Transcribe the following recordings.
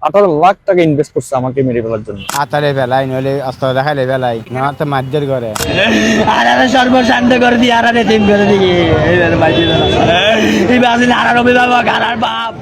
18 লাখ টাকা ইনভেস্ট করছে আমাকে মেরে ফেলার জন্য। আতারে বেলাই নইলে অস্ত্র দেখাইলে বেলাই না তো মারধর করে। আর সর্বশান্ত করে দিয়ে আর তিন করে দিই এই বাসিল আর অভিভাবক আর বাপ।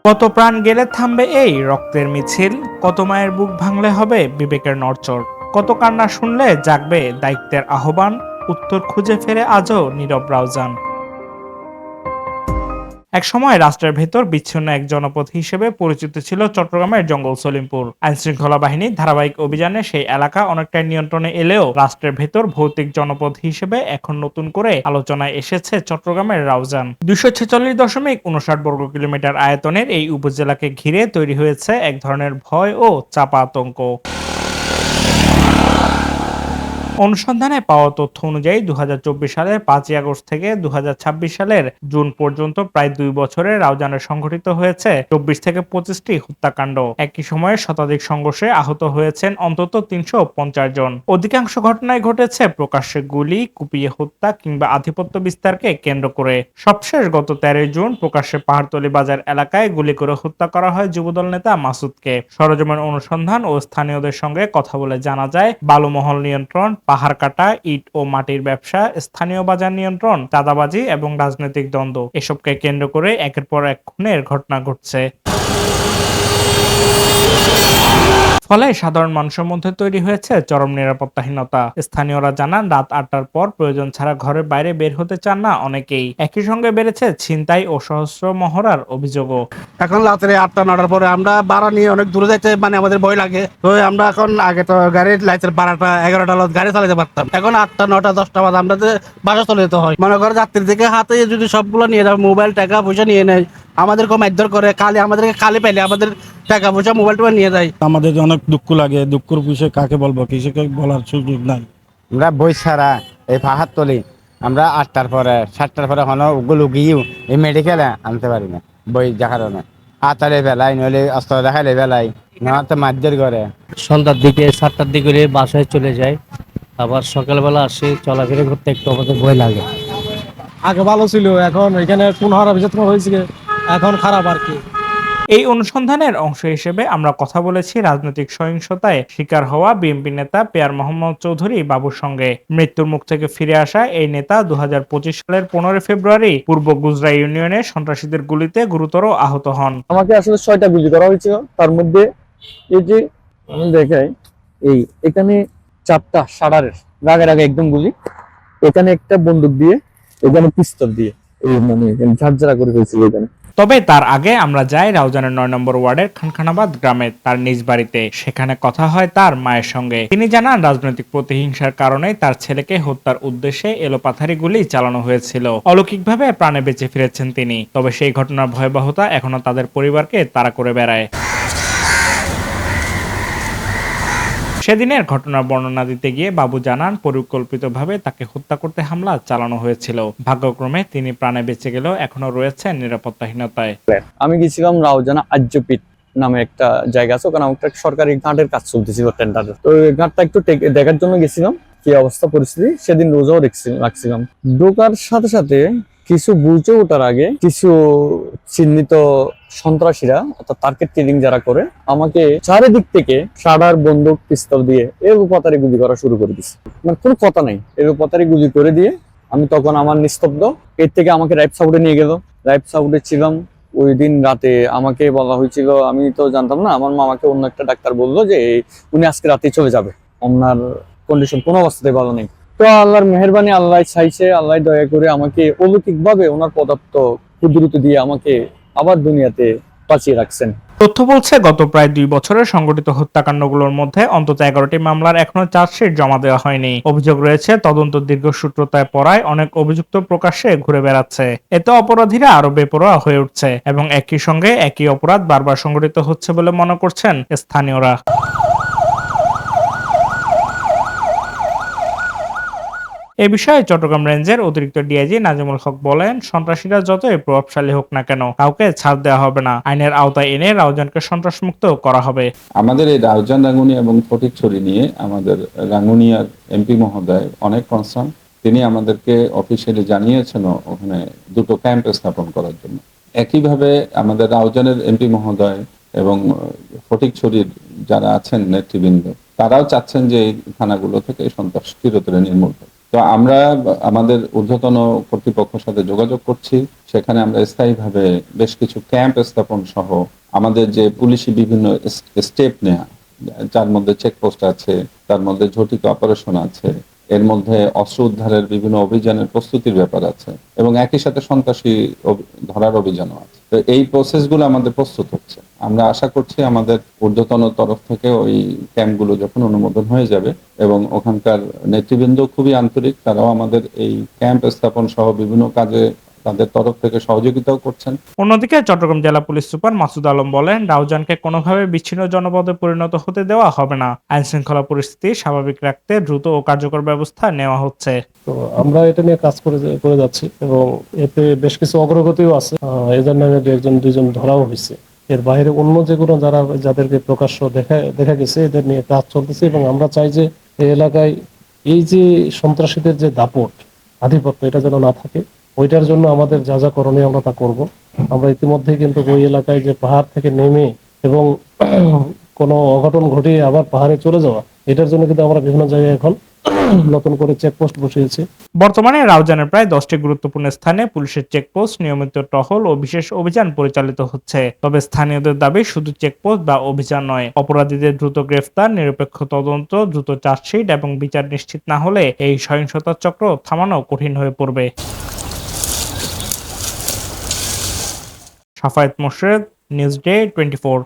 কত প্রাণ গেলে থামবে এই রক্তের মিছিল, কত মায়ের বুক ভাঙলে হবে বিবেকের নড়চড়, কত কান্না শুনলে জাগবে দায়িত্বের আহ্বান, উত্তর খুঁজে ফেরে আজও নীরব রাউজান। এক সময় রাষ্ট্রের ভেতর বিচ্ছিন্ন এক জনপদ হিসেবে পরিচিত ছিল চট্টগ্রামের জঙ্গল সলিমপুর। আইনশৃঙ্খলা বাহিনীর ধারাবাহিক অভিযানে সেই এলাকা অনেকটাই নিয়ন্ত্রণে এলেও রাষ্ট্রের ভেতর ভৌতিক জনপদ হিসেবে এখন নতুন করে আলোচনায় এসেছে চট্টগ্রামের রাউজান। 246.59 বর্গ কিলোমিটার আয়তনের এই উপজেলাকে ঘিরে তৈরি হয়েছে এক ধরনের ভয় ও চাপা আতঙ্ক। অনুসন্ধানে পাওয়া তথ্য অনুযায়ী 2024 সালের 5ই আগস্ট থেকে 2026 সালের জুন পর্যন্ত প্রায় 2 বছরে রাউজানে সংঘটিত হয়েছে 24 থেকে 25টি হত্যাকাণ্ড। একই সময়ে শতাধিক সংঘর্ষে আহত হয়েছেন অন্তত 350 জন। অধিকাংশ ঘটনায় ঘটেছে প্রকাশ্যে গুলি, কুপিয়ে হত্যা কিংবা আধিপত্য বিস্তারকে কেন্দ্র করে। সবশেষ গত 13 জুন প্রকাশ্যে পাহাড়তলী বাজার এলাকায় গুলি করে হত্যা করা হয় যুবদল নেতা মাসুদকে। সরেজমিন অনুসন্ধান ও স্থানীয়দের সঙ্গে কথা বলে জানা যায়, বালুমহল নিয়ন্ত্রণ, পাহাড় কাটা, ইট ও মাটির ব্যবসা, স্থানীয় বাজার নিয়ন্ত্রণ, চাঁদাবাজি এবং রাজনৈতিক দ্বন্দ্ব এসবকে কেন্দ্র করে একের পর এক খুনের ঘটনা ঘটছে। ফলে সাধারণ মানুষের মধ্যে তৈরি হয়েছে চরম নিরাপত্তাহীনতা। স্থানীয়রা জানান, রাত 8টার পর প্রয়োজন ছাড়া ঘরের বাইরে বের হতে চান না অনেকেই। একই সঙ্গে বেড়েছে ছিনতাই ও সহস্র মহড়ার অভিযোগও। এখন রাত্রে 8টা-9টার পরে আমরা ভাড়া নিয়ে অনেক দূরে যাইতে আমাদের ভয় লাগে। তো আমরা এখন আগে তো গাড়ির লাইসেন্স ভাড়াটা 11টা গাড়ি চালাতে পারতাম, এখন 8টা 9টা 10টা বাজে আমরা বাসা চলে যেতে হয়। মনে করো যাত্রী থেকে হাতে যদি সবগুলো নিয়ে যাবে, মোবাইল টাকা পয়সা নিয়ে নেয়, আমাদেরকে মারধর করে, আমাদেরকে খালি পেলে আমাদের টাকা পয়সা মোবাইল টোবাইল নিয়ে যায়। আমাদের অনেক দুঃখ লাগে, দুঃখের বিষয়ে কাকে বলবো, কিসেকে বলার সুযোগ নাই। আমরা বই ছাড়া এই পাহাড়তলি আমরা 8টার পরে 7টার পরে এখনো ওগুলো গিয়েও এই মেডিকেলে আনতে পারি না বই দেখার কারণে। আতারে বেলাই নইলে অস্ত্র দেখাইলে বেলাই না তো মারধর করে। সন্ধ্যার দিকে 7টার দিকে বাসায় চলে যায়, আবার সকালবেলা আসে, চলাফেরা করতে একটু আমাদের ভয় লাগে। আগে ভালো ছিল, এখন এখানে পুনরায় বিচেতন হয়েছে, এখন খারাপ আর কি। এই অনুসন্ধানের অংশ হিসেবে আমরা কথা বলেছি রাজনৈতিক সহিংসতায় শিকার হওয়া বিএনপি নেতা পেয়ার মোহাম্মদ চৌধুরী বাবুর সঙ্গে। মৃত্যুর মুখ থেকে ফিরে আসা এই নেতা 2025 সালের 15 ফেব্রুয়ারি পূর্ব গুজরা ইউনিয়নে সন্ত্রাসীদের গুলিতে গুরুতর আহত হন। আমাকে আসলে 6টা গুলি করা হয়েছিল, তার মধ্যে এই যে আমি দেখাই, এখানে 4টা শাটারের রাগে রাগে একদম গুলি, এখানে একটা বন্দুক দিয়ে, এখানে পিস্তল দিয়ে, এই মানে ঝাড়ঝাড়া করে হয়েছিল এখানে। তবে তার আগে আমরা যাই রাউজানের 9 নম্বর ওয়ার্ডের খানখানাবাদ গ্রামে, তার নিজ বাড়িতে। সেখানে কথা হয় তার মায়ের সঙ্গে। তিনি জানান, রাজনৈতিক প্রতিহিংসার কারণে তার ছেলেকে হত্যার উদ্দেশ্যে এলোপাথারি গুলি চালানো হয়েছিল। অলৌকিকভাবে প্রাণে বেঁচে ফিরেছেন তিনি। তবে সেই ঘটনার ভয়াবহতা এখনো তাদের পরিবারকে তাড়া করে বেড়ায়। সেদিনের ঘটনার বর্ণনা দিতে গিয়ে বাবু জানান, পরিকল্পিতভাবে তাকে হত্যা করতে হামলা চালানো হয়েছিল। ভাগ্যক্রমে তিনি প্রাণে বেঁচে গেলেও এখনো রয়েছেন নিরাপত্তাহীনতায়। আমি গেছিলাম রাউজানা আজ্যপীঠ নামে একটা জায়গা আছে, ওখানে একটা সরকারি ঘাটের কাজ চলতেছিল, টেন্ডার। তো ওই ঘাটটা একটু দেখার জন্য গেছিলাম, কি অবস্থা পরিস্থিতি। সেদিন রোজাও রাখছিলাম। ঢোকার সাথে সাথে কিছু বুঝে ওঠার আগে কিছু চিহ্নিত সন্ত্রাসীরা, অর্থাৎ টার্গেট কিলিং যারা করে, আমাকে চারিদিক থেকে শাটার, বন্দুক, পিস্তল দিয়ে এলোপাতারি গুলি করা শুরু করে দিচ্ছে। মানে কোনো কথা নাই, এলোপাতারি গুলি করে দিয়ে আমি তখন আমার নিস্তব্ধ। এর থেকে আমাকে রাইপ সাউডে নিয়ে গেল। রাইপ সাউডে ছিলাম ওই দিন রাতে। আমাকে বলা হয়েছিল, আমি তো জানতাম না, আমার মামাকে অন্য একটা ডাক্তার বললো যে উনি আজকে রাতে চলে যাবে, ওনার কন্ডিশন কোনো অবস্থাতে ভালো নেই। তো আল্লাহর মেহেরবানি, আল্লাহ চাইছে, আল্লাহ দয়া করে আমাকে অলৌকিক ভাবে ওনার পদার্থ কুদরত দিয়ে আমাকে আবার দুনিয়াতে বাঁচিয়ে রাখছেন। তথ্য বলছে, গত প্রায় 2 বছরের সংগঠিত হত্যাকাণ্ডগুলোর মধ্যে অন্তত 11টি মামলার এখনো চার্জশিট জমা দেওয়া হয়নি। অভিযোগ রয়েছে, তদন্ত দীর্ঘসূত্রতায় পড়ায় অনেক অভিযুক্ত প্রকাশ্যে ঘুরে বেড়াচ্ছে। এতে অপরাধীরা আরো বেপরোয়া হয়ে উঠছে এবং একই সঙ্গে একই অপরাধ বারবার সংগঠিত হচ্ছে বলে মনে করছেন স্থানীয়রা। এ বিষয়ে চট্টগ্রাম রেঞ্জের অতিরিক্ত ডিআইজি নাজিমুল হক বলেন, সন্ত্রাসীরা যতই প্রভাবশালী হোক না কেন, কাউকে ছাড় দেওয়া হবে না। আইনের আওতায় এনে রাউজানকে সন্ত্রাসমুক্ত করা হবে। আমাদের এই রাউজান, রাঙ্গুনিয়া এবং ফটিকছড়ি নিয়ে আমাদের রাঙ্গুনিয়ার এমপি মহোদয় অনেক কনসার্ন। তিনি আমাদেরকে অফিসিয়ালি জানিয়েছেন ওখানে দুটো ক্যাম্প স্থাপন করার জন্য। একইভাবে আমাদের রাউজানের এমপি মহোদয় এবং ফটিকছড়ির যারা আছেন নেতৃবৃন্দ, তারাও চাচ্ছেন যে এই থানাগুলো থেকে সন্ত্রাস চিরতরে নির্মূল হোক। তো আমরা আমাদের ঊর্ধ্বতন কর্তৃপক্ষের সাথে যোগাযোগ করছি। সেখানে আমরা স্থায়ীভাবে বেশ কিছু ক্যাম্প স্থাপন সহ আমাদের যে পুলিশি বিভিন্ন স্টেপ নেওয়া, যার মধ্যে চেকপোস্ট আছে, তার মধ্যে ঝটিকা অপারেশন আছে, এর মধ্যে অস্ত্র উদ্ধারের বিভিন্ন অভিযানের প্রস্তুতির ব্যাপার আছে এবং একই সাথে সন্ত্রাসী ধরার অভিযানও আছে। তো এই প্রসেসগুলো আমাদের প্রস্তুত হচ্ছে। আমরা আশা করছি আমাদের ঊর্ধ্বতন তরফ থেকে ওই ক্যাম্পগুলো যখন অনুমোদন হয়ে যাবে এবং ওখানকার নেতৃবৃন্দ খুবই আন্তরিক, তারাও আমাদের এই ক্যাম্প স্থাপন সহ বিভিন্ন কাজে তাদের তরফ থেকে সহযোগিতাও করছেন। অন্যদিকে চট্টগ্রাম জেলা পুলিশ সুপার মাসুদ আলম বলেন, রাউজানকে কোনোভাবে বিচ্ছিন্ন জনপদে পরিণত হতে দেওয়া হবে না। আইন শৃঙ্খলা পরিস্থিতি স্বাভাবিক রাখতে দ্রুত ও কার্যকর ব্যবস্থা নেওয়া হচ্ছে। তো আমরা এটা নিয়ে কাজ করে যাচ্ছি এবং এতে বেশ কিছু অগ্রগতিও আছে। এদের নামে একজন দুইজন ধরাও হয়েছে। এর বাইরে অন্য যেগুলো যাদেরকে প্রকাশ্য দেখা গেছে, এদের নিয়ে কাজ চলতেছে এবং আমরা চাই যে এই এলাকায় এই যে সন্ত্রাসীদের যে দাপট, আধিপত্য, এটা যেন না থাকে। ওইটার জন্য আমাদের যা যা করণীয় আমরা তা করব। আমরা ইতিমধ্যে কিন্তু ওই এলাকায় যে পাহাড় থেকে নেমে এবং কোনো অঘটন ঘটিয়ে আবার পাহাড়ে চলে যাওয়া, এটার জন্য কিন্তু আমরা বিভিন্ন জায়গায় এখন নতুন করে চেকপোস্ট বসিয়েছি। বর্তমানে রাউজানের প্রায় 10টি গুরুত্বপূর্ণ স্থানে পুলিশের চেকপোস্ট, নিয়মিত টহল ও বিশেষ অভিযান পরিচালিত হচ্ছে। তবে স্থানীয়দের দাবি শুধু চেকপোস্ট বা অভিযান নয়, অপরাধীদের দ্রুত গ্রেফতার, নিরপেক্ষ তদন্ত, দ্রুত চার্জশিট এবং বিচার নিশ্চিত না হলে এই সহিংসতার চক্র থামানো কঠিন হয়ে পড়বে। Safayet Morshed, news day 24।